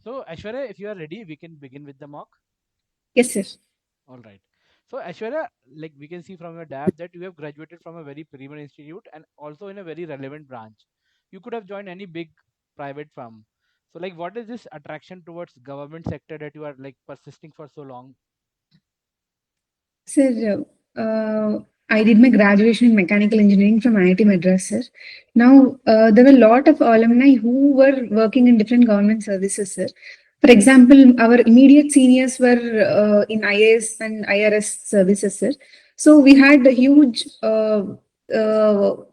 So, Aishwarya, if you are ready, we can begin with the mock. Yes, sir. All right. So, Aishwarya, like we can see from your DAP that you have graduated from a very premier institute and also in a very relevant branch. You could have joined any big private firm. So, like, what is this attraction towards government sector that you are like persisting for so long? Sir, I did my graduation in mechanical engineering from IIT Madras, sir. Now, there were a lot of alumni who were working in different government services, sir. For example, our immediate seniors were in IAS and IRS services, sir. So we had a huge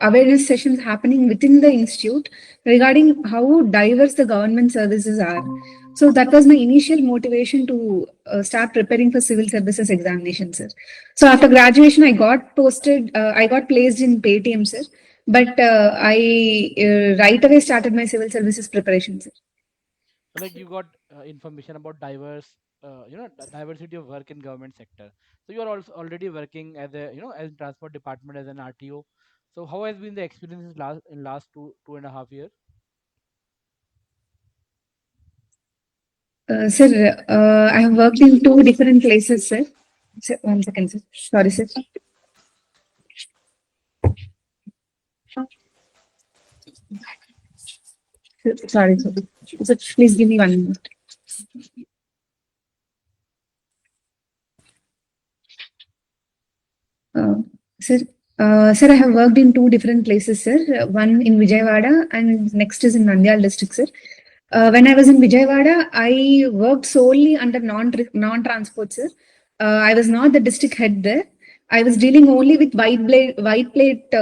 awareness sessions happening within the institute regarding how diverse the government services are. So that was my initial motivation to start preparing for civil services examinations, sir. So after graduation, I got placed in Paytm, sir. But I right away started my civil services preparation, sir. So, like, you got information about diversity of work in government sector. So, you are also already working as a, as transport department as an RTO. So, how has been the experience in last two and a half years? Sir, I have worked in two different places, sir. Sir, one second, sir. Sorry, sir. Sorry, sir. Sir, please give me 1 minute. Uh, sir, sir, I have worked in two different places, sir. One in Vijayawada and next is in Nandyal district, sir. When I was in Vijayawada, I worked solely under non-transport, sir. I was not the district head there. I was dealing only with white plate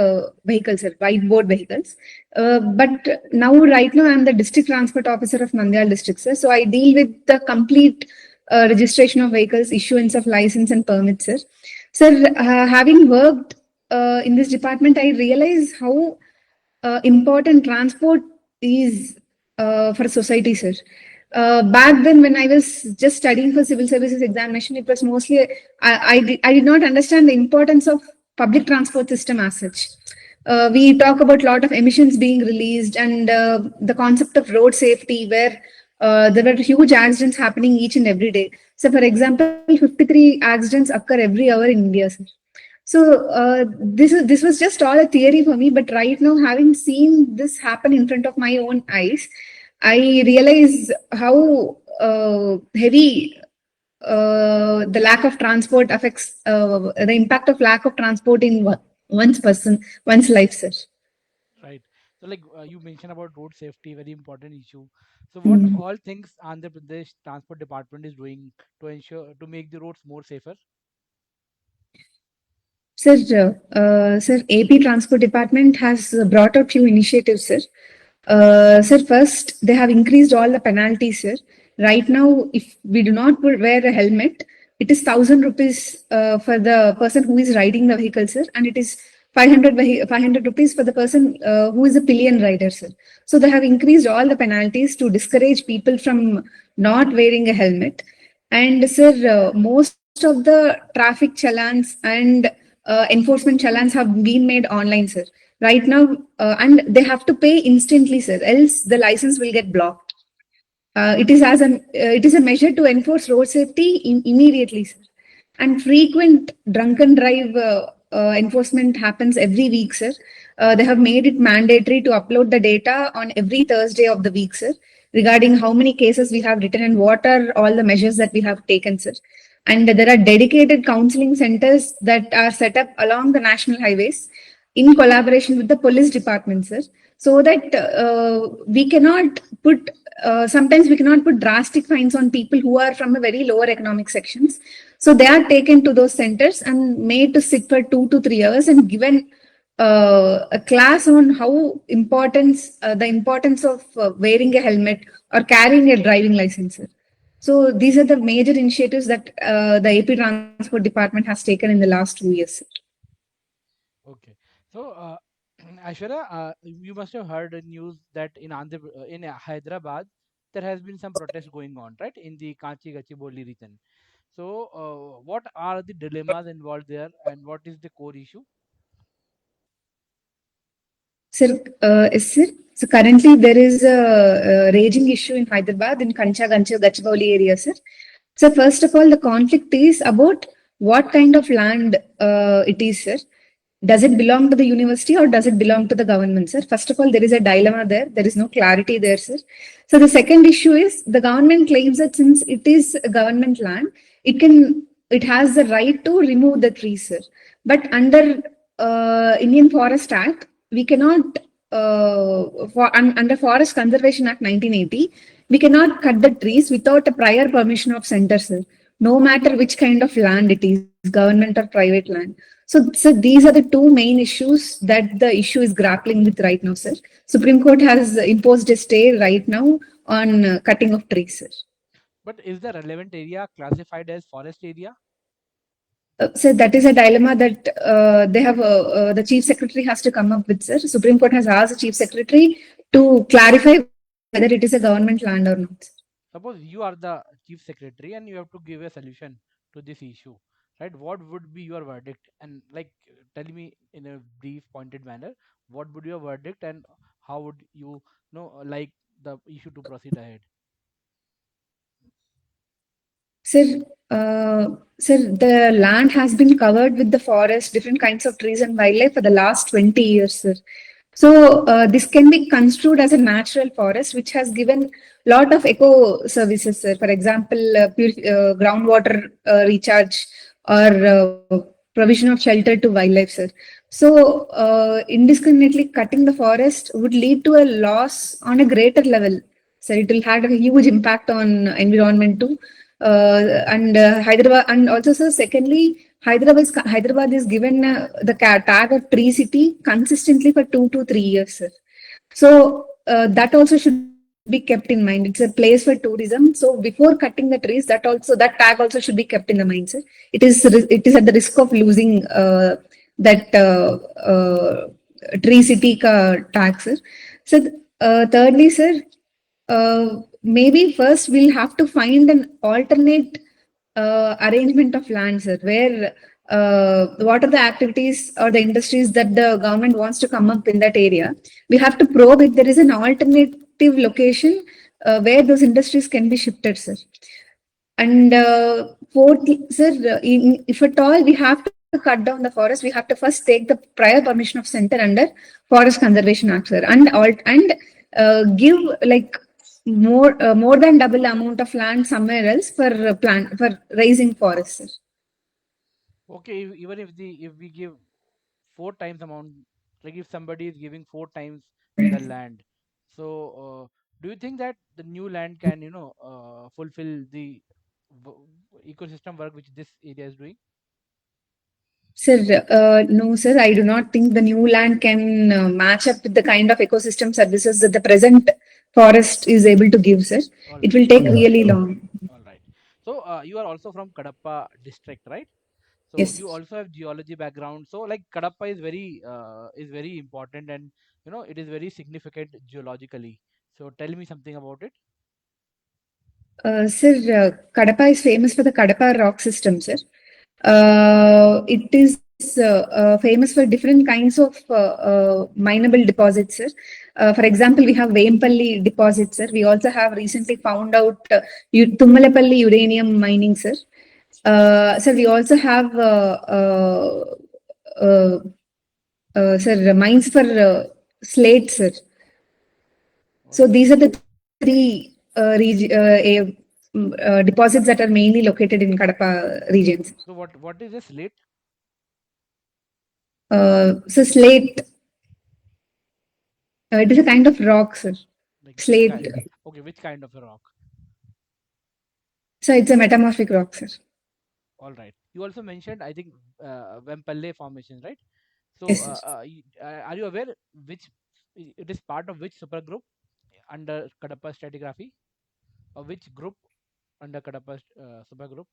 vehicles, sir, white board vehicles. But right now, I'm the district transport officer of Nandyal district, sir. So I deal with the complete registration of vehicles, issuance of license and permits, sir. Sir, having worked in this department, I realize how important transport is for society, sir. Back then, when I was just studying for civil services examination, it was mostly I did not understand the importance of public transport system as such. We talk about a lot of emissions being released and the concept of road safety, where there were huge accidents happening each and every day. So, for example, 53 accidents occur every hour in India, sir. So this was just all a theory for me, but right now, having seen this happen in front of my own eyes, I realize how heavy the lack of transport affects the impact of lack of transport in one's life, sir. Right. So, like you mentioned about road safety, very important issue. So, what Mm. all things Andhra Pradesh Transport Department is doing to ensure to make the roads more safer? Sir, AP Transport Department has brought out few initiatives, sir. Sir, first, they have increased all the penalties, sir. Right now, if we do not wear a helmet, it is 1,000 rupees for the person who is riding the vehicle, sir, and it is 500 rupees for the person who is a pillion rider, sir. So they have increased all the penalties to discourage people from not wearing a helmet. And sir, most of the traffic challans and enforcement challans have been made online, sir. Right now, and they have to pay instantly, sir, else the license will get blocked. It is a measure to enforce road safety immediately, sir. And frequent drunken drive enforcement happens every week, sir. They have made it mandatory to upload the data on every Thursday of the week, sir, regarding how many cases we have written and what are all the measures that we have taken, sir. And there are dedicated counseling centers that are set up along the national highways in collaboration with the police department, sir, so that we cannot put sometimes we cannot put drastic fines on people who are from a very lower economic sections. So they are taken to those centers and made to sit for 2 to 3 hours and given a class on how the importance of wearing a helmet or carrying a driving license, sir. So these are the major initiatives that the AP Transport Department has taken in the last 2 years, sir. Okay. So, Aishwarya, you must have heard the news that in Hyderabad, there has been some protest going on, right, in the Kanchi Gachibowli region. So, what are the dilemmas involved there, and what is the core issue? Sir, yes, sir. So currently there is a raging issue in Hyderabad in Kancha, Gancha, Gachibowli area, sir. So first of all, the conflict is about what kind of land it is, sir. Does it belong to the university or does it belong to the government, sir? First of all, there is a dilemma there. There is no clarity there, sir. So the second issue is the government claims that since it is a government land, it has the right to remove the trees, sir. But under Indian Forest Act, we cannot under Forest Conservation Act 1980, we cannot cut the trees without a prior permission of center, sir. No matter which kind of land it is, government or private land. So these are the two main issues that the issue is grappling with right now, sir. Supreme Court has imposed a stay right now on cutting of trees, sir. But is the relevant area classified as forest area? So that is a dilemma that the chief secretary has to come up with, sir. Supreme Court has asked the chief secretary to clarify whether it is a government land or not, sir. Suppose you are the chief secretary and you have to give a solution to this issue, right? What would be your verdict? And like, tell me in a brief, pointed manner, what would your verdict and how would you know like the issue to proceed ahead? Sir, sir, the land has been covered with the forest, different kinds of trees and wildlife for the last 20 years, sir. So this can be construed as a natural forest, which has given lot of eco services, sir. For example, groundwater recharge or provision of shelter to wildlife, sir. So indiscriminately cutting the forest would lead to a loss on a greater level. So it will have a huge impact on environment too. And Hyderabad, and also, sir, secondly, Hyderabad is given tag of tree city consistently for 2 to 3 years, sir. So that also should be kept in mind. It's a place for tourism. So before cutting the trees, that tag also should be kept in the mind, sir. It is at the risk of losing that tree city tag, sir. So thirdly, sir, maybe first we'll have to find an alternate arrangement of lands, sir, where what are the activities or the industries that the government wants to come up in that area. We have to probe if there is an alternative location where those industries can be shifted, sir. And fourth, sir, if at all we have to cut down the forest, we have to first take the prior permission of center under Forest Conservation Act, sir, and give like more than double amount of land somewhere else for raising forests, sir. Okay, even if we give four times amount, like if somebody is giving four times the land, so do you think that the new land can fulfill the ecosystem work which this area is doing? Sir, no, sir, I do not think the new land can match up with the kind of ecosystem services that the present forest is able to give, sir. All It right, will take really long. all right. So you are also from Kadapa district, right? So Yes. you also have geology background. So like Kadapa is very important, and it is very significant geologically. So tell me something about it. Sir, Kadapa is famous for the Kadapa rock system, sir. It is famous for different kinds of mineable deposits, sir. For example, we have Vempalli deposits, sir. We also have recently found out Tummalapalli uranium mining, sir. Sir, we also have uh, sir, mines for slate, sir. All So right. these are the three deposits that are mainly located in Kadapa regions. So what is this slate? So slate, it is a kind of rock, sir. Like which Slate. kind? Okay, which kind of a rock? So it's a metamorphic rock, sir. All right. You also mentioned, I think, Vempalle formation, right? So, Yes, sir. are you aware which it is part of which supergroup under Kadapa stratigraphy, or which group under Kadapa supergroup?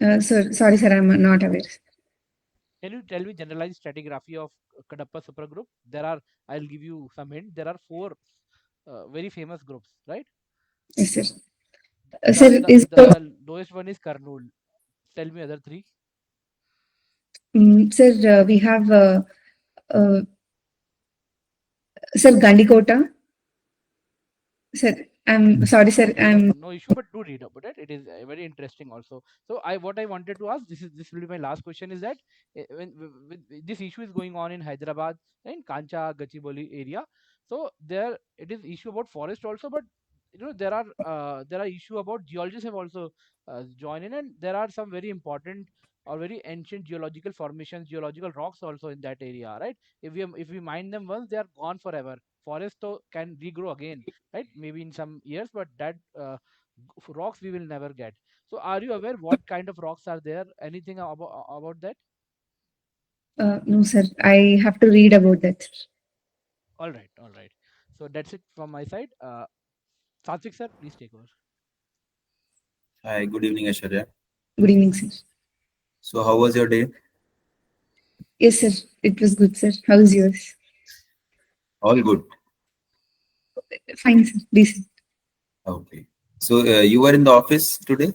Sorry, sir, I'm not aware. Can you tell me generalized stratigraphy of Kadapa supergroup? I'll give you some hint. There are four very famous groups, right? Yes, sir. The Sir, the is the lowest one is Karnool. Tell me other three. sir, we have uh, Sir, Gandikota. Sir, I'm sorry, sir. No issue, but do read about it. It is very interesting also. So what I wanted to ask, this will be my last question, is that this issue is going on in Hyderabad, in Kancha Gachibowli area. So there it is issue about forest also, but there are issue about geologists have also joined in, and there are some very important or very ancient geological formations, geological rocks also in that area, right? If we mine them once, they are gone forever. Forest can regrow again, right? Maybe in some years, but that rocks we will never get. So are you aware what kind of rocks are there? Anything about that? No, sir. I have to read about that. All right, all right. So that's it from my side. Satwik sir, please take over. Hi, good evening, Aiswarya. Good evening, sir. So, how was your day? Yes, sir. It was good, sir. How is yours? All good. Fine, sir. Decent. Okay. So, you were in the office today?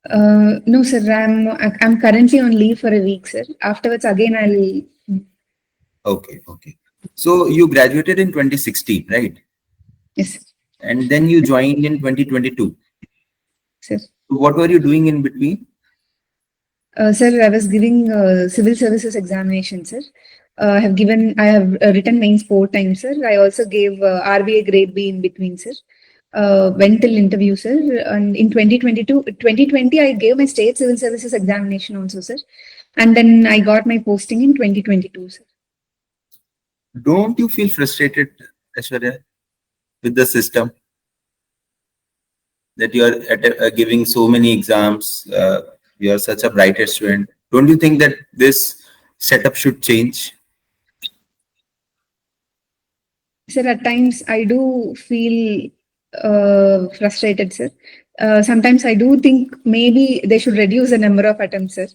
No, sir. I'm currently on leave for a week, sir. Afterwards, again, I'll. Okay, okay. So, you graduated in 2016, right? Yes, sir. And then you joined in 2022. Sir. What were you doing in between? Sir, I was giving civil services examination, sir. I have written mains 4 times, sir. I also gave RBA grade B in between, sir. Went till interview, sir. And in 2020, I gave my state civil services examination also, sir. And then I got my posting in 2022, sir. Don't you feel frustrated, Aiswarya, with the system? That you are giving so many exams, you are such a bright student. Don't you think that this setup should change? Sir, at times I do feel frustrated, sir. Sometimes I do think maybe they should reduce the number of attempts, sir.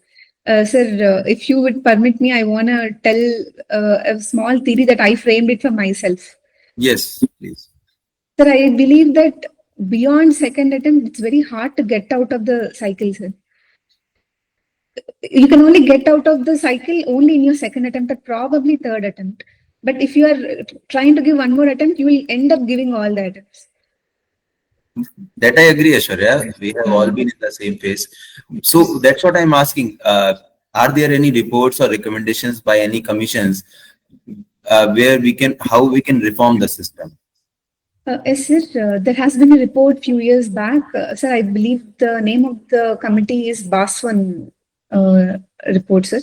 Sir, if you would permit me, I want to tell a small theory that I framed it for myself. Yes, please. Sir, I believe that beyond second attempt, it's very hard to get out of the cycle, sir. You can only get out of the cycle only in your second attempt or probably third attempt. But if you are trying to give one more attempt, you will end up giving all the attempts. That I agree, Aiswarya. We have all been in the same phase. So that's what I'm asking. Are there any reports or recommendations by any commissions how we can reform the system? Yes, sir. There has been a report few years back. Sir, I believe the name of the committee is Baswan report, sir.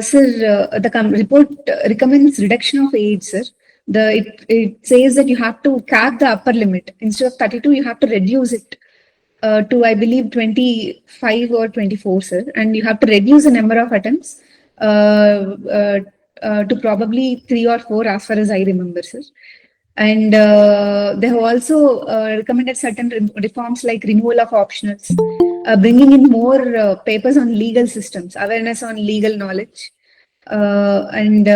Sir, the report recommends reduction of age, sir. It says that you have to cap the upper limit. Instead of 32, you have to reduce it to, I believe, 25 or 24, sir. And you have to reduce the number of attempts to probably 3 or 4, as far as I remember, sir. And they have also recommended certain reforms like removal of optionals, bringing in more papers on legal systems, awareness on legal knowledge, and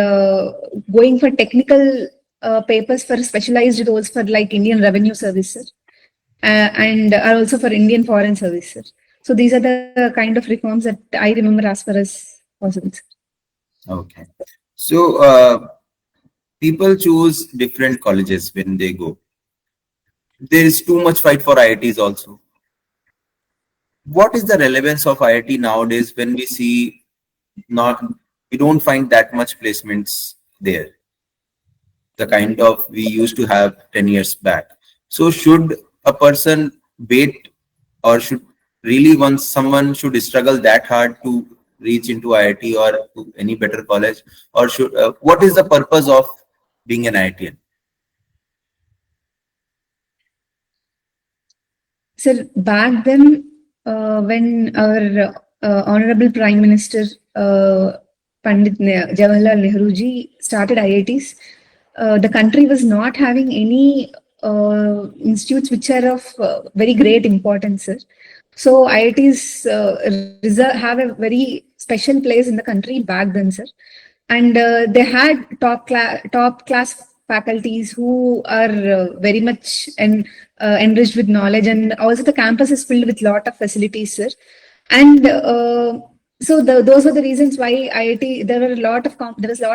going for technical papers for specialized roles for like Indian Revenue Service, and also for Indian Foreign Service, sir. So these are the kind of reforms that I remember as far as possible, sir. Okay. So people choose different colleges when they go. There is too much fight for IITs also. What is the relevance of IIT nowadays when we see we don't find that much placements there, the kind of we used to have 10 years back? So should a person wait, or should really once someone should struggle that hard to reach into IIT or to any better college, or should what is the purpose of being an IITian? Sir, back then, when our Honorable Prime Minister Pandit Jawaharlal Nehru ji started IITs, the country was not having any institutes which are of very great importance, sir. So IITs have a very special place in the country back then, sir. And they had top class faculties who are very much enriched with knowledge, and also the campus is filled with lot of facilities, sir. And so those were the reasons why IIT there was a lot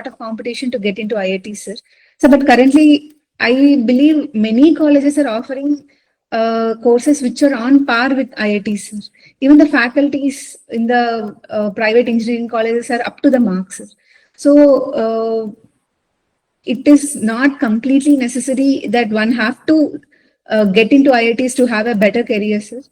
of competition to get into IIT, sir. So, but currently, I believe many colleges are offering courses which are on par with IITs, sir. Even the faculties in the private engineering colleges are up to the marks, sir. So, it is not completely necessary that one have to get into IITs to have a better career, sir.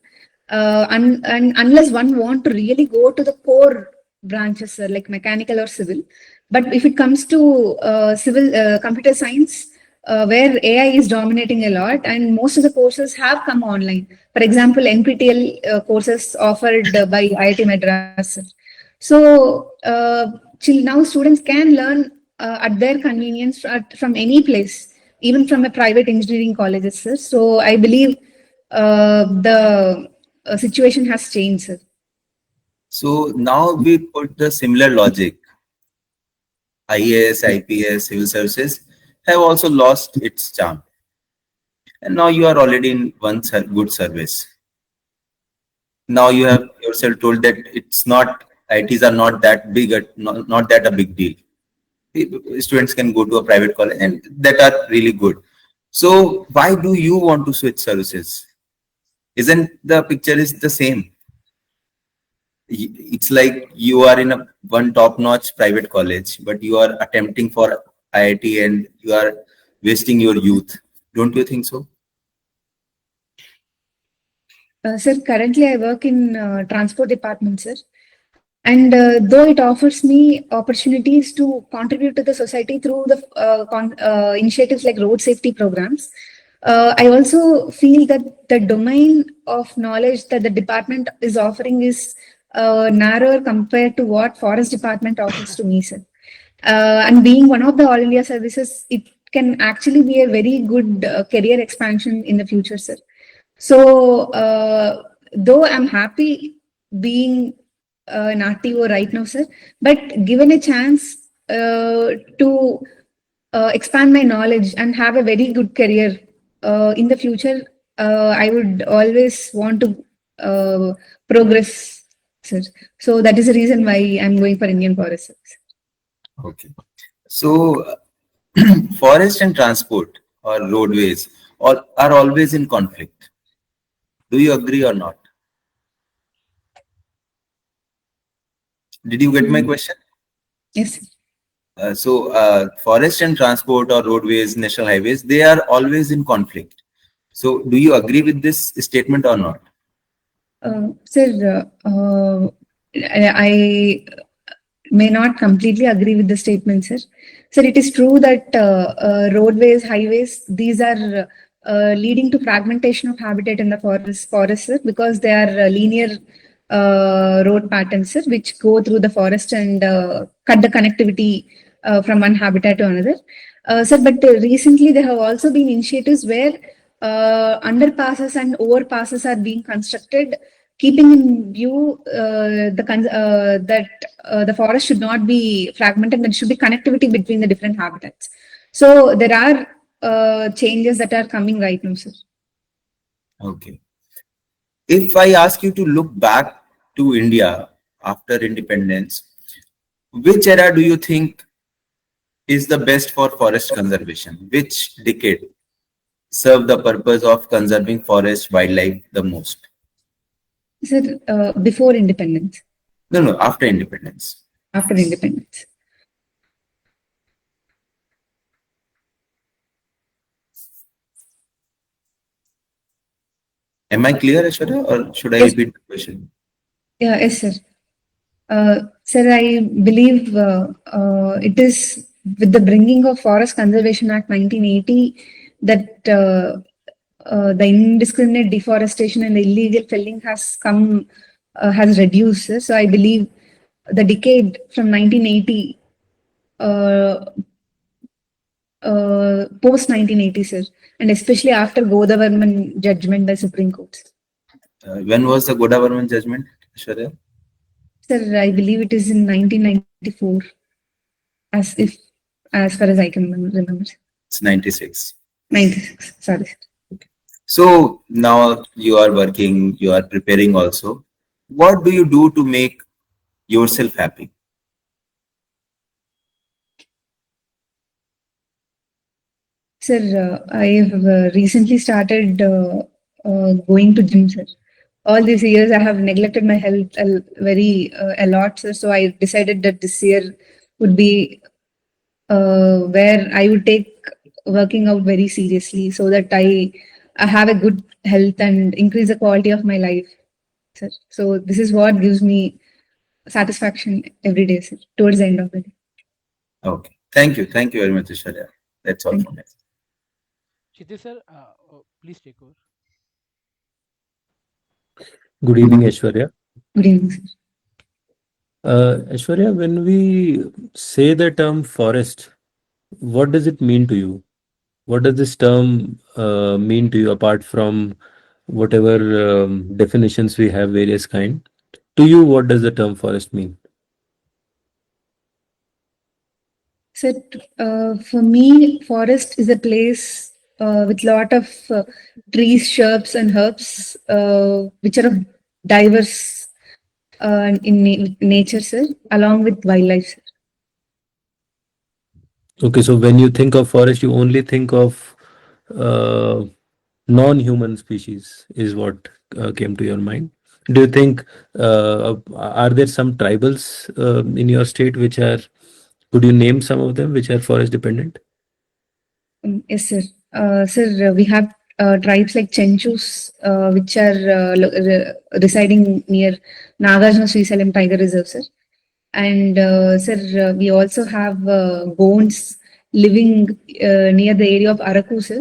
And unless one want to really go to the core branches, sir, like mechanical or civil. But if it comes to civil computer science, where AI is dominating a lot, and most of the courses have come online. For example, NPTEL courses offered by IIT Madras, sir. So now students can learn at their convenience from any place, even from a private engineering colleges, sir. So I believe the situation has changed, sir. So now we put the similar logic. IAS, IPS, civil services have also lost its charm. And now you are already in one good service. Now you have yourself told that it's not, ITs are not that big, not that a big deal. Students can go to a private college and that are really good. So why do you want to switch services? Isn't the picture is the same? It's like you are in a one top-notch private college, but you are attempting for IIT and you are wasting your youth. Don't you think so? Sir, currently I work in transport department, sir. And though it offers me opportunities to contribute to the society through the initiatives like road safety programs, I also feel that the domain of knowledge that the department is offering is narrower compared to what forest department offers to me, sir. And being one of the all India services, it can actually be a very good career expansion in the future, sir. So, though I'm happy being an RTO right now, sir, but given a chance to expand my knowledge and have a very good career in the future, I would always want to progress, sir. So that is the reason why I'm going for Indian Forest Service. Okay. So forest and transport or roadways are always in conflict. Do you agree or not? Did you get my question? Yes. So forest and transport or roadways, national highways, they are always in conflict. So do you agree with this statement or not? Sir, I may not completely agree with the statement, sir. Sir, it is true that roadways, highways, these are leading to fragmentation of habitat in the forest, sir, because they are linear road patterns, sir, which go through the forest and cut the connectivity from one habitat to another. Sir, but recently there have also been initiatives where underpasses and overpasses are being constructed, keeping in view that the forest should not be fragmented, there should be connectivity between the different habitats. So there are changes that are coming right now, sir. Okay. If I ask you to look back to India after independence, which era do you think is the best for forest conservation? Which decade served the purpose of conserving forest wildlife the most? Sir, before independence, No, after independence. after independence. Am I clear, Aishwarya, or should I Yes. repeat the question? Yeah, yes, sir. Sir, I believe it is with the bringing of Forest Conservation Act 1980 that the indiscriminate deforestation and the illegal felling has reduced, sir. So I believe the decade from 1980 post 1980, sir, and especially after Godavarman judgment by Supreme Court. When was the Godavarman judgment, Aishwarya? Sir, I believe it is in 1994, as far as I can remember. It's 96. 96, sorry, sir. So now you are working, you are preparing also. What do you do to make yourself happy? Sir, I have recently started going to gym, sir. All these years, I have neglected my health a lot, sir. So I decided that this year would be where I would take working out very seriously, so that I have a good health and increase the quality of my life, sir. So this is what gives me satisfaction every day, sir, towards the end of the day. Okay. Thank you. Thank you very much, Aiswarya. That's all Thank from you. me. Kshitij sir, please take over. Good evening, Aishwarya. Good evening, sir. Aishwarya, when we say the term forest, what does it mean to you? What does this term mean to you apart from whatever definitions we have, various kind? To you, what does the term forest mean? So, for me, forest is a place with lot of trees, shrubs, and herbs, which are of diverse nature, sir, along with wildlife, sir. Okay, so when you think of forest, you only think of uh, non-human species, is what came to your mind. Do you think are there some tribals in your state which are? Could you name some of them which are forest dependent? Yes, sir. Sir, we have tribes like Chenchus, which are residing near Nagarjuna Srisalam Tiger Reserve, sir. And sir, we also have Bones living near the area of Araku, sir,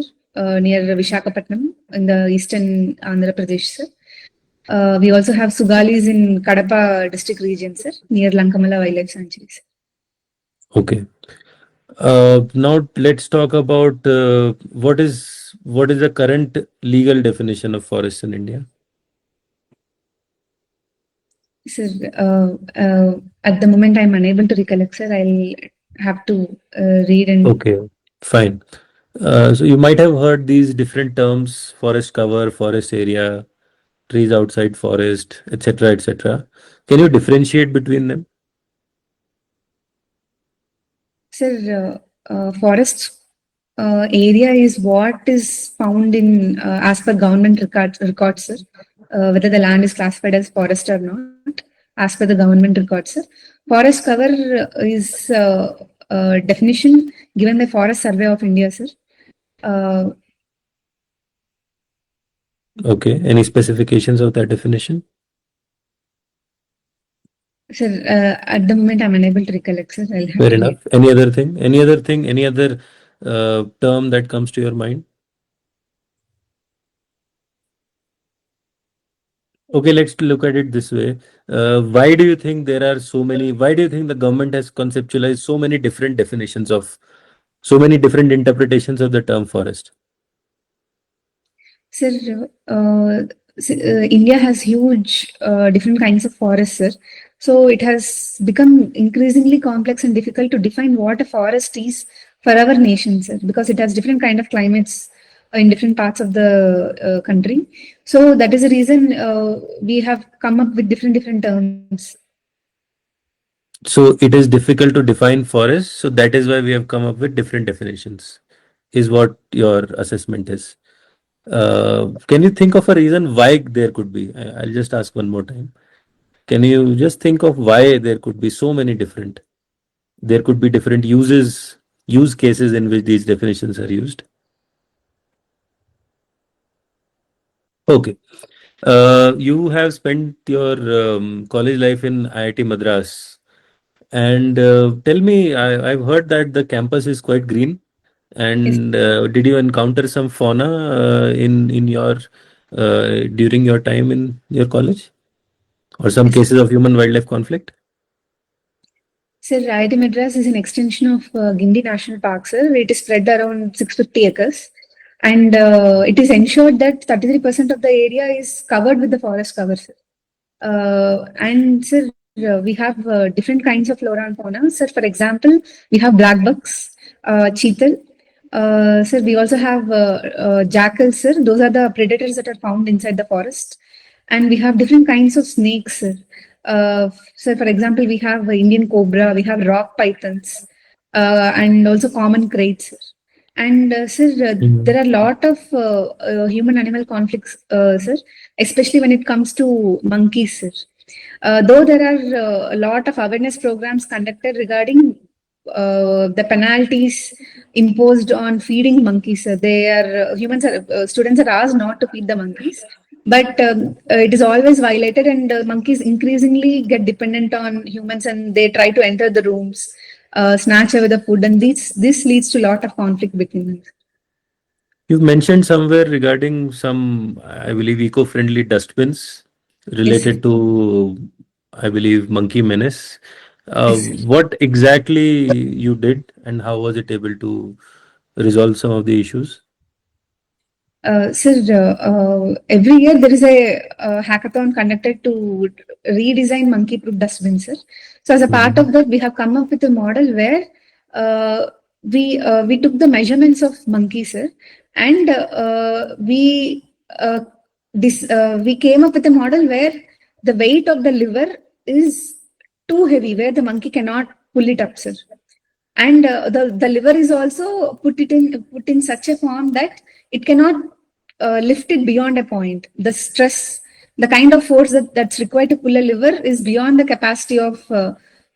near Vishakhapatnam in the eastern Andhra Pradesh, sir. We also have Sugalis in Kadapa district region, sir, near Lankamala Wildlife Sanctuary, sir. Okay. Now let's talk about what is the current legal definition of forest in India? Sir, at the moment I'm unable to recollect, sir. I'll have to read and. Okay, fine. So you might have heard these different terms: forest cover, forest area, trees outside forest, etc., etc. Can you differentiate between them? Sir, forest area is what is found in as per government records, sir. Whether the land is classified as forest or not, as per the government records, sir. Forest cover is definition given by Forest Survey of India, sir. Okay. Any specifications of that definition? Sir, at the moment I'm unable to recollect, sir. I'll have Fair to enough. Any other thing? Any other thing? Any other term that comes to your mind? Okay, let's look at it this way. Why do you think there are so many? Why do you think the government has conceptualized so many different definitions of, so many different interpretations of the term forest? Sir, India has huge different kinds of forests, sir. So it has become increasingly complex and difficult to define what a forest is for our nation, sir, because it has different kind of climates in different parts of the country. So that is the reason we have come up with different terms. So it is difficult to define forest. So that is why we have come up with different definitions, is what your assessment is. Can you think of a reason why there could be? I'll just ask one more time. Can you just think of why there could be so many different? There could be different use cases in which these definitions are used. Okay. You have spent your college life in IIT Madras. And tell me, I've heard that the campus is quite green. Yes, And did you encounter some fauna in your during your time in your college, or some yes. cases of human wildlife conflict? Sir, IIT Madras is an extension of Gindi National Park, sir. It is spread around 650 acres. And it is ensured that 33% of the area is covered with the forest cover, sir. And sir, we have different kinds of flora and fauna. Sir, for example, we have black bucks, cheetal. Sir, we also have jackals, sir. Those are the predators that are found inside the forest. And we have different kinds of snakes, sir. So, for example, we have Indian cobra, we have rock pythons, and also common kraits, sir. And sir, there are a lot of human-animal conflicts, sir, especially when it comes to monkeys, sir. Though there are a lot of awareness programs conducted regarding the penalties imposed on feeding monkeys, sir. They are students are asked not to feed the monkeys, but it is always violated, and monkeys increasingly get dependent on humans, and they try to enter the rooms, snatch away the food, and this leads to a lot of conflict between them. You've mentioned somewhere regarding some, I believe, eco-friendly dustbins Yes, sir. related to, I believe, monkey menace. Yes, sir. What exactly you did and how was it able to resolve some of the issues? Sir, every year there is a hackathon conducted to redesign monkey-proof dustbins, sir. So as a part of that, we have come up with a model where uh, we took the measurements of monkeys, sir, and we came up with a model where the weight of the liver is too heavy, where the monkey cannot pull it up, sir. And the liver is also put in such a form that it cannot lift it beyond a point. The stress, the kind of force that's required to pull a liver is beyond the capacity of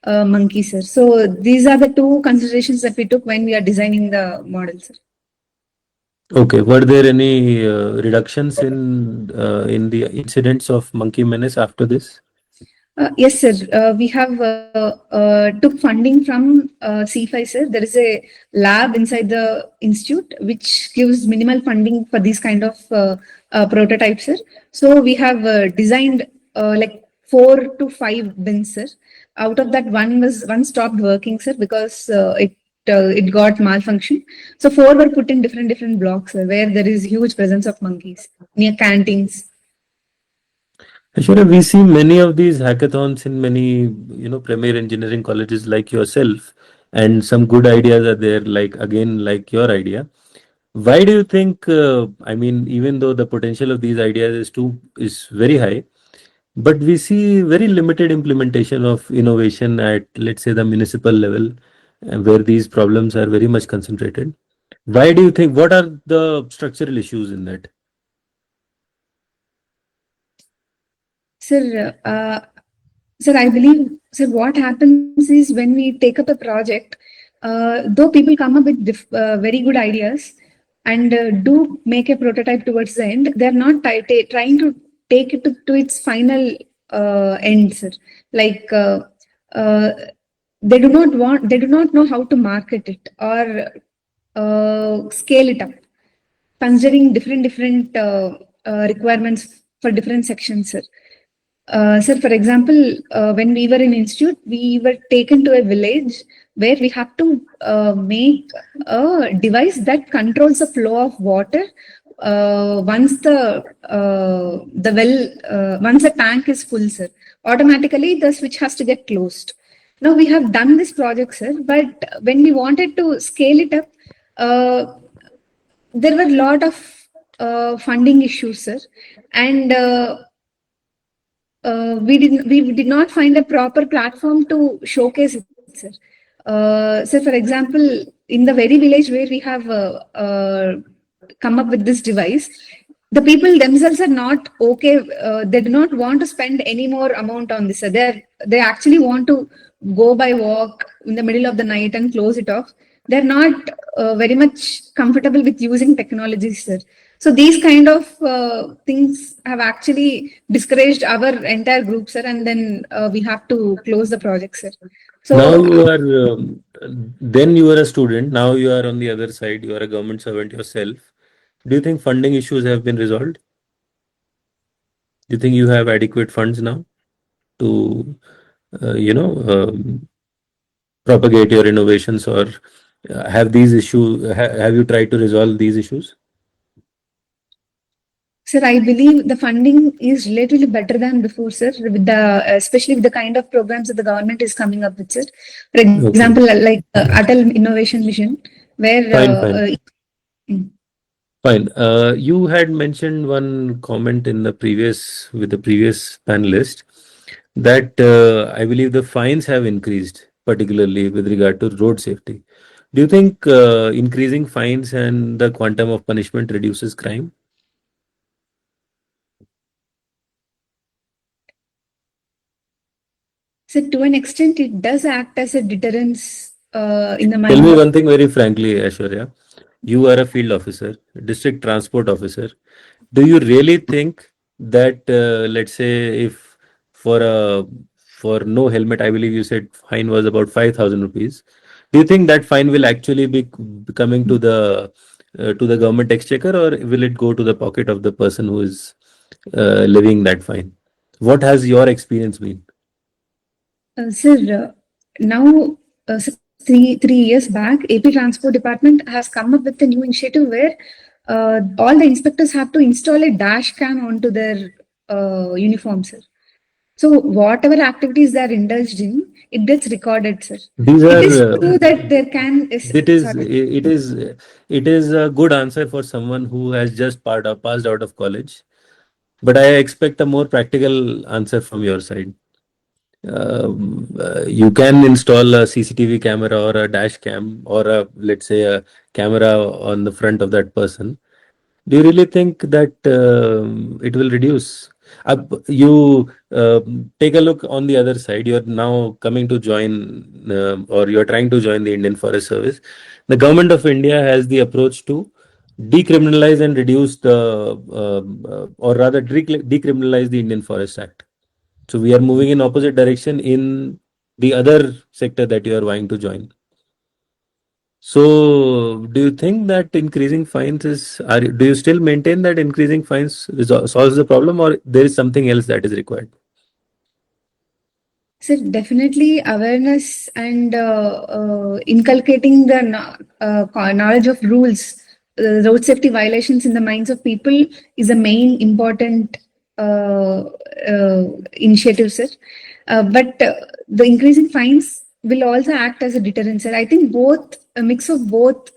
monkey, sir. So these are the two considerations that we took when we are designing the model, sir. Okay, were there any reductions in the incidents of monkey menace after this? Yes, sir. We have took funding from C5, sir. There is a lab inside the institute which gives minimal funding for these kind of prototypes, sir. So we have designed like 4 to 5 bins, sir. Out of that, one stopped working, sir, because it got malfunction. So 4 were put in different blocks, sir, where there is huge presence of monkeys near canteens. Aishwarya, we see many of these hackathons in many, premier engineering colleges like yourself, and some good ideas are there, like your idea. Why do you think, I mean, even though the potential of these ideas is very high, but we see very limited implementation of innovation at, let's say, the municipal level, where these problems are very much concentrated. Why do you think, what are the structural issues in that? Sir, sir, I believe, sir, what happens is when we take up a project, though people come up with very good ideas and do make a prototype towards the end, they're not trying to take it to its final end, sir. Like, uh, they do not know how to market it or scale it up, considering different requirements for different sections, sir. Sir, for example, when we were in institute, we were taken to a village where we have to make a device that controls the flow of water once once the tank is full, sir. Automatically, the switch has to get closed. Now we have done this project, sir, but when we wanted to scale it up, there were a lot of funding issues, sir, and we did not find a proper platform to showcase it, sir. So, for example, in the very village where we have come up with this device, the people themselves are not okay. They do not want to spend any more amount on this. They actually want to go by walk in the middle of the night and close it off. They're not very much comfortable with using technology, sir. So these kind of things have actually discouraged our entire group, sir, and then we have to close the project, sir. Now So you are, then you are a student, now you are on the other side, you are a government servant yourself. Do you think funding issues have been resolved? Do you think you have adequate funds now to, propagate your innovations, or have these issues, have you tried to resolve these issues? sir, I believe the funding is relatively better than before, sir, with especially with the kind of programs that the government is coming up with, sir. For Okay. example, like Atal Innovation Mission, where Fine. mm, Fine. You had mentioned one comment in the with the previous panelist, that I believe the fines have increased, particularly with regard to road safety. Do you think increasing fines and the quantum of punishment reduces crime? So to an extent, it does act as a deterrence in the Tell mind me of. one thing very frankly, Aishwarya. You are a field officer, district transport officer. Do you really think that, let's say, if for a for no helmet, I believe you said fine was about 5,000 rupees. Do you think that fine will actually be coming to the government exchequer, or will it go to the pocket of the person who is levying that fine? What has your experience been? Sir, now, so three years back, AP Transport Department has come up with a new initiative where all the inspectors have to install a dash cam onto their uniform, sir. So whatever activities they are indulged in, it gets recorded, sir. These It is are true that there can is it is sorry. it is a good answer for someone who has just passed out of college. But I expect a more practical answer from your side. You can install a CCTV camera or a dash cam or a, let's say, a camera on the front of that person. Do you really think that it will reduce? You take a look on the other side. You're now coming to join, or you're trying to join the Indian Forest Service. The government of India has the approach to decriminalize and reduce or rather decriminalize the Indian Forest Act. So we are moving in opposite direction in the other sector that you are vying to join. So, do you think that increasing fines do you still maintain that increasing fines solves the problem, or there is something else that is required? So definitely awareness and inculcating the knowledge of rules, road safety violations in the minds of people is a main important uh, initiative, sir. But the increasing fines will also act as a deterrent, sir. I think both a mix of both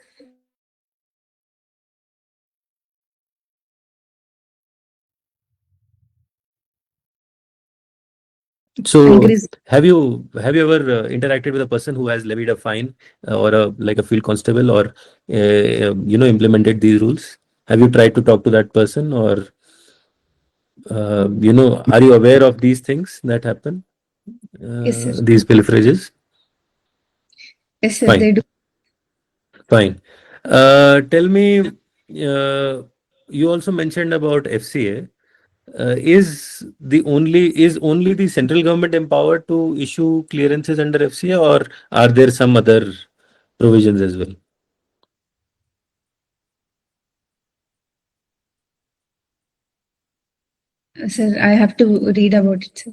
So, increase. have you ever interacted with a person who has levied a fine or a like a field constable, or implemented these rules? Have you tried to talk to that person, or are you aware of these things that happen? Yes, sir. These pilferages? Yes, sir. They Fine, do. fine. Tell me, you also mentioned about FCA. Is only the central government empowered to issue clearances under FCA, or are there some other provisions as well? Sir, I have to read about it, sir.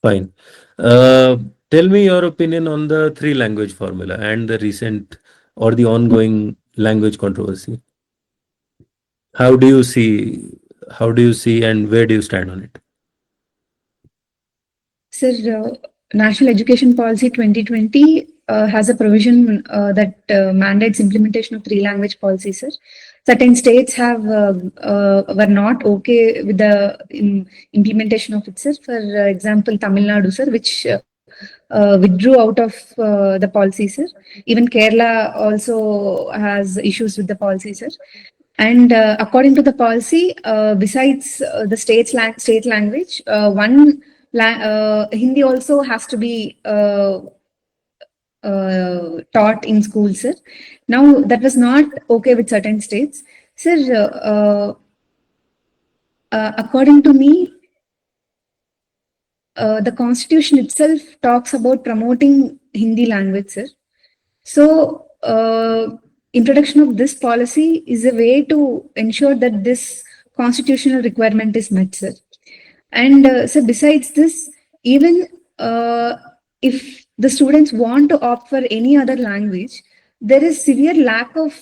Fine. Uh, Tell me your opinion on the three language formula and the recent or the ongoing language controversy. How do you see? How do you see, and where do you stand on it? Sir, National Education Policy 2020 has a provision that mandates implementation of three language policy, sir. Certain states have were not okay with the implementation of it, sir. For example, Tamil Nadu, sir, which withdrew out of the policy, sir. Even Kerala also has issues with the policy, sir. And according to the policy, besides the state language, Hindi also has to be taught in schools, sir. Now, that was not okay with certain states. Sir, according to me, the constitution itself talks about promoting Hindi language, sir. So, introduction of this policy is a way to ensure that this constitutional requirement is met, sir. And so, besides this, even if the students want to opt for any other language, there is severe lack of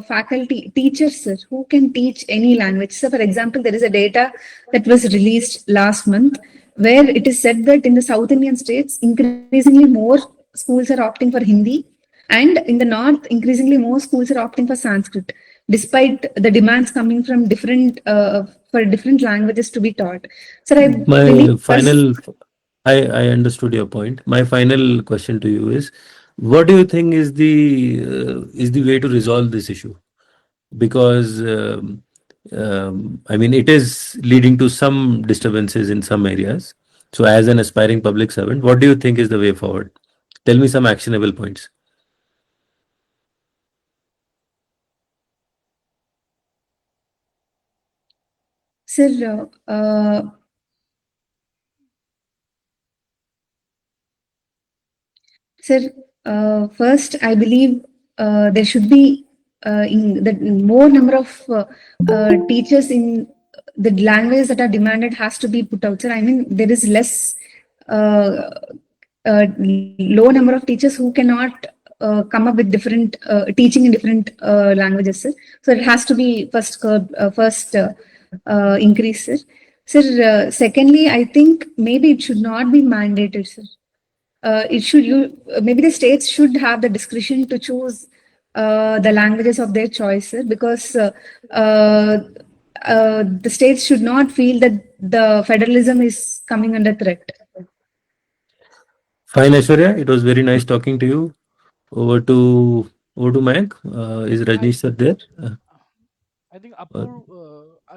faculty, teachers, sir, who can teach any language. So, for example, there is a data that was released last month where it is said that in the South Indian states, increasingly more schools are opting for Hindi, and in the north, increasingly more schools are opting for Sanskrit, despite the demands coming from different for different languages to be taught. So I believe My final, I understood your point. My final question to you is, What do you think is the way to resolve this issue? Because I mean, it is leading to some disturbances in some areas. So, as an aspiring public servant, what do you think is the way forward? Tell me some actionable points. Sir, sir, first, I believe there should be in the more number of teachers in the languages that are demanded has to be put out. Sir, I mean there is less uh, low number of teachers who cannot come up with different teaching in different languages. Sir. So it has to be first increase. Sir. Sir, secondly, I think maybe it should not be mandated. Sir. It should you maybe the states should have the discretion to choose the languages of their choice, sir, because uh, the states should not feel that the federalism is coming under threat. Fine, Aishwarya. It was very nice talking to you. Over to Mayank. Is I Rajnish sir there? I think Uh, Apurv,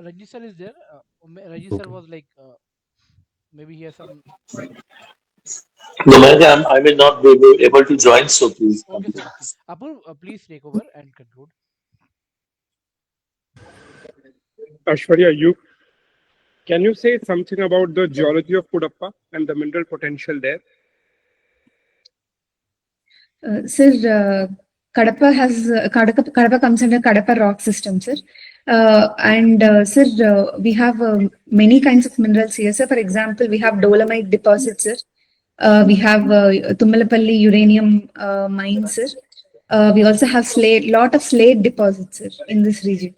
Rajnish sir is there. Rajnish sir okay. was like maybe he has some. No, madam, I will not be able to join, so please Okay, continue. sir. Okay, Apurv, please take over and conclude. Aishwarya, can you say something about the geology of Kadapa and the mineral potential there? Sir, Kadapa comes under Kadapa rock system, sir. And sir, we have many kinds of minerals here. Sir, for example, we have dolomite deposits, sir. We have Tummalapalli uranium mines, sir. We also have lot of slate deposits, sir, in this region.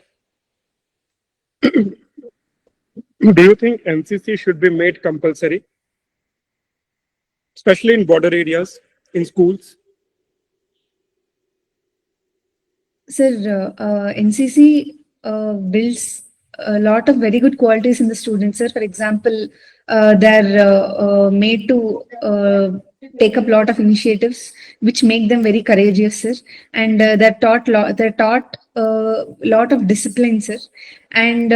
Do you think NCC should be made compulsory, especially in border areas, in schools? Sir, NCC builds a lot of very good qualities in the students, sir. For example, they're made to take up a lot of initiatives which make them very courageous, sir. And they're taught a lot of discipline, sir. And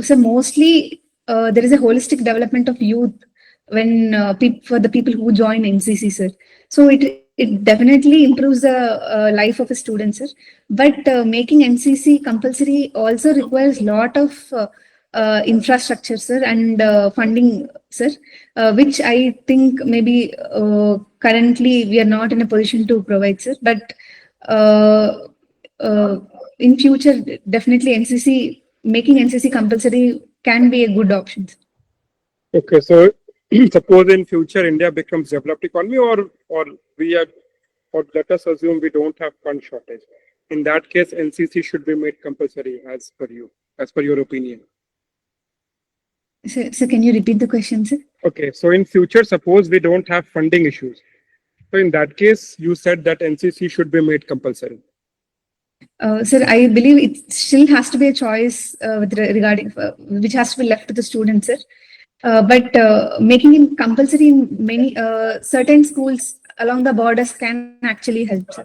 so mostly there is a holistic development of youth when for the people who join NCC, sir. So it definitely improves the life of a student, sir. But making NCC compulsory also requires lot of infrastructure, sir, and funding, sir, which I think maybe currently we are not in a position to provide, sir. But uh, uh, in future, definitely making NCC compulsory can be a good option. Okay, so suppose in future India becomes developed economy, or we are, or let us assume we don't have fund shortage. In that case, NCC should be made compulsory as per your opinion. So can you repeat the question, sir? Okay, so in future, suppose we don't have funding issues. So in that case, you said that NCC should be made compulsory. Sir, I believe it still has to be a choice regarding which has to be left to the students, sir. But making it compulsory in many certain schools along the borders can actually help, sir.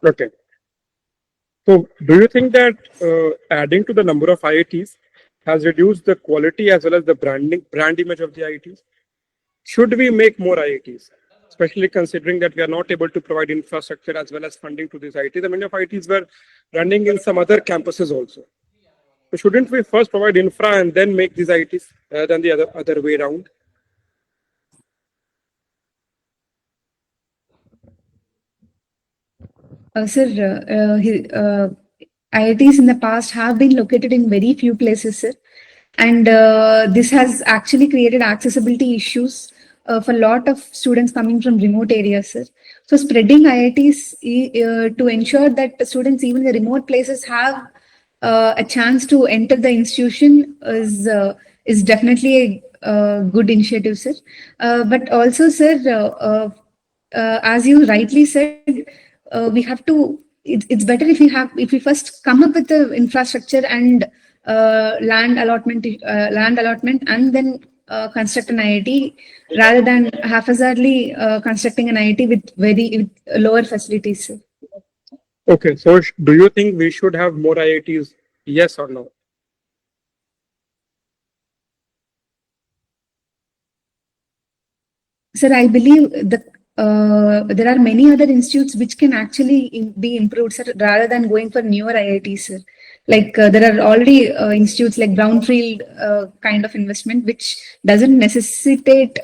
Okay. So do you think that adding to the number of IITs has reduced the quality as well as the brand image of the IITs? Should we make more IITs, especially considering that we are not able to provide infrastructure as well as funding to these IITs? And many of IITs were running in some other campuses also. So shouldn't we first provide infra and then make these IITs rather than the other way around? Sir, IITs in the past have been located in very few places, sir. And this has actually created accessibility issues for a lot of students coming from remote areas, sir. So spreading IITs to ensure that the students even in the remote places have a chance to enter the institution is definitely a good initiative, sir. But also, sir, as you rightly said, we have to. It's better if we first come up with the infrastructure and land allotment, and then construct an IIT rather than haphazardly constructing an IIT with lower facilities, sir. Okay, so do you think we should have more IITs? Yes or no? Sir, I believe there are many other institutes which can actually be improved, sir, rather than going for newer IITs, sir. Like there are already institutes like brownfield kind of investment, which doesn't necessitate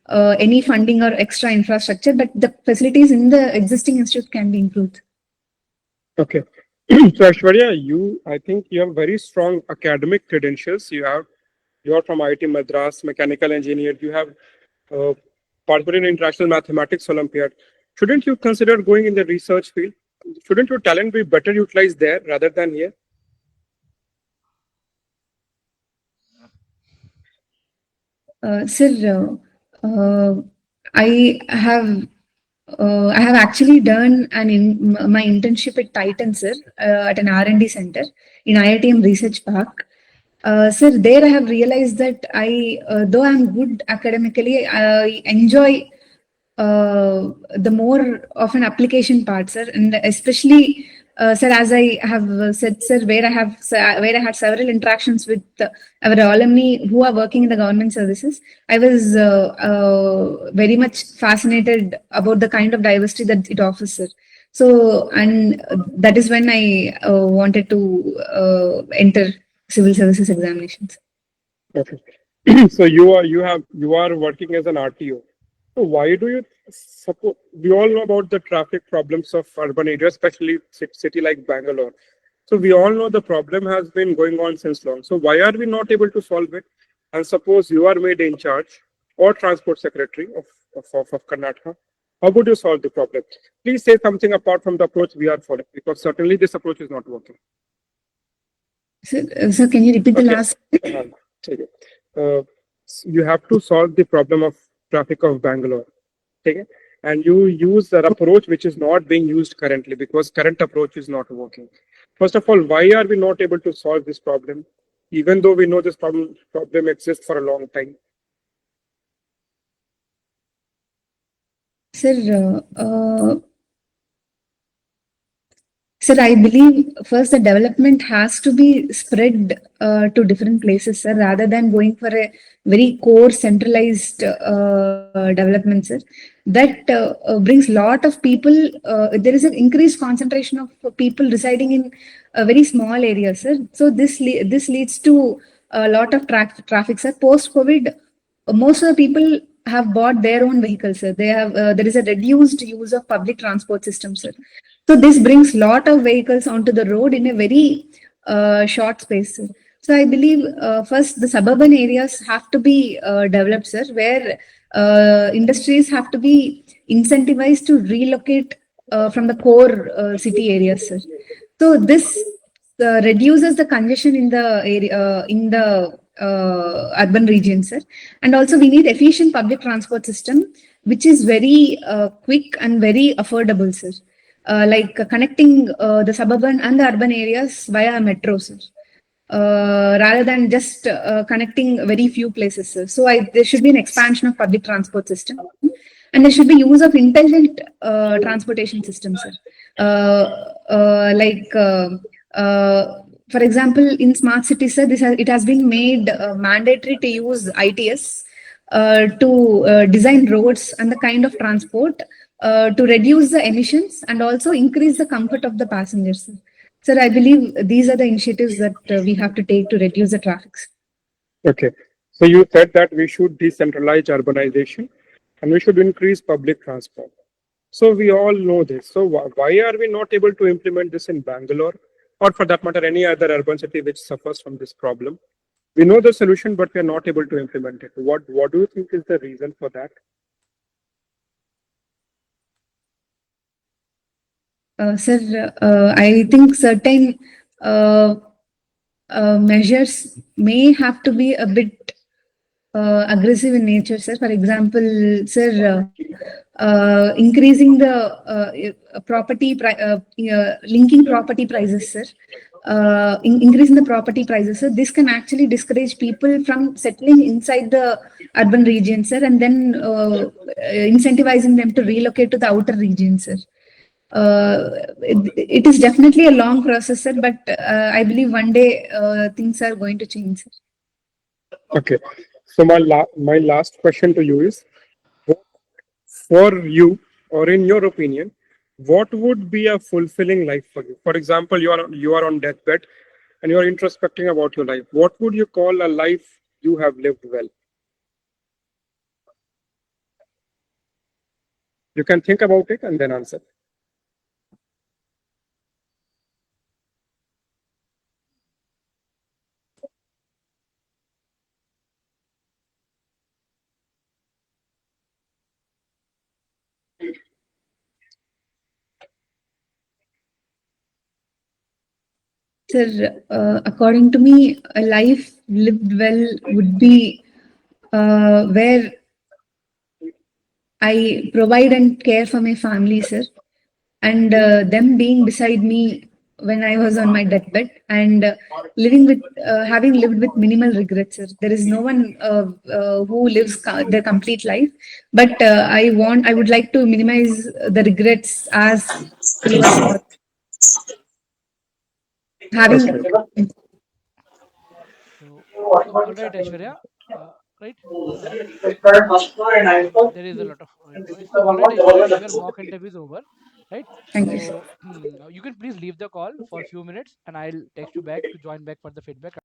any funding or extra infrastructure, but the facilities in the existing institute can be improved. Okay. So Aiswarya, I think you have very strong academic credentials. You are from IIT Madras, mechanical engineer. You have participated in International Mathematics Olympiad. Shouldn't you consider going in the research field? Shouldn't your talent be better utilized there rather than here? Sir, I have actually done my internship at Titan, sir, at an R&D center in IITM Research Park. Sir, there I have realized that though I'm good academically, I enjoy the more of an application part, sir, and especially, sir, as I have said, sir, where I had several interactions with our alumni who are working in the government services, I was very much fascinated about the kind of diversity that it offers, sir. So, and that is when I wanted to enter civil services examinations. Okay. So you are working as an RTO. So why do you suppose, we all know about the traffic problems of urban areas, especially city like Bangalore. So we all know the problem has been going on since long. So why are we not able to solve it? And suppose you are made in charge or transport secretary of Karnataka, how would you solve the problem? Please say something apart from the approach we are following, because certainly this approach is not working. Sir, can you repeat the last? You have to solve the problem of traffic of Bangalore. Okay? And you use an approach which is not being used currently because current approach is not working. First of all, why are we not able to solve this problem, even though we know this problem exists for a long time? Sir, sir, I believe first the development has to be spread to different places, sir, rather than going for a very core centralized development, sir. That brings a lot of people. There is an increased concentration of people residing in a very small area, sir. So this leads to a lot of traffic, sir. Post COVID, most of the people have bought their own vehicles, sir. They have there is a reduced use of public transport system, sir. So this brings lot of vehicles onto the road in a very short space, sir. So I believe first the suburban areas have to be developed, sir, where industries have to be incentivized to relocate from the core city areas, sir. So this reduces the congestion in the area in the urban regions, sir. And also we need efficient public transport system, which is very quick and very affordable, sir. Like connecting the suburban and the urban areas via metro, sir. Rather than just connecting very few places, sir. So there should be an expansion of public transport system, and there should be use of intelligent transportation systems, sir. For example, in smart cities, sir, it has been made mandatory to use ITS to design roads and the kind of transport to reduce the emissions and also increase the comfort of the passengers. Sir, I believe these are the initiatives that we have to take to reduce the traffic. Okay. So you said that we should decentralize urbanization and we should increase public transport. So we all know this. So why are we not able to implement this in Bangalore or for that matter any other urban city which suffers from this problem? We know the solution, but we are not able to implement it. What do you think is the reason for that? Sir, I think certain measures may have to be a bit aggressive in nature, sir. For example, sir, increasing the property linking property prices, sir, increase in the property prices, sir, this can actually discourage people from settling inside the urban regions, sir, and then incentivizing them to relocate to the outer regions, sir. It is definitely a long process, sir, but I believe one day things are going to change, sir. Okay. So my last question to you is, for you, or in your opinion, what would be a fulfilling life for you? For example, you are on deathbed and you are introspecting about your life. What would you call a life you have lived well? You can think about it and then answer. Sir, according to me, a life lived well would be where I provide and care for my family, sir, and them being beside me when I was on my deathbed, and living with, having lived with minimal regrets, sir. There is no one who lives their complete life, but I would like to minimize the regrets as few as possible. Having So, all right, Aishwarya. Right? There is a lot of noise. So, all right, Aishwarya, your mock interview is over. Right? Thank you, sir. So, you can please leave the call for a few minutes and I'll text you back to join back for the feedback.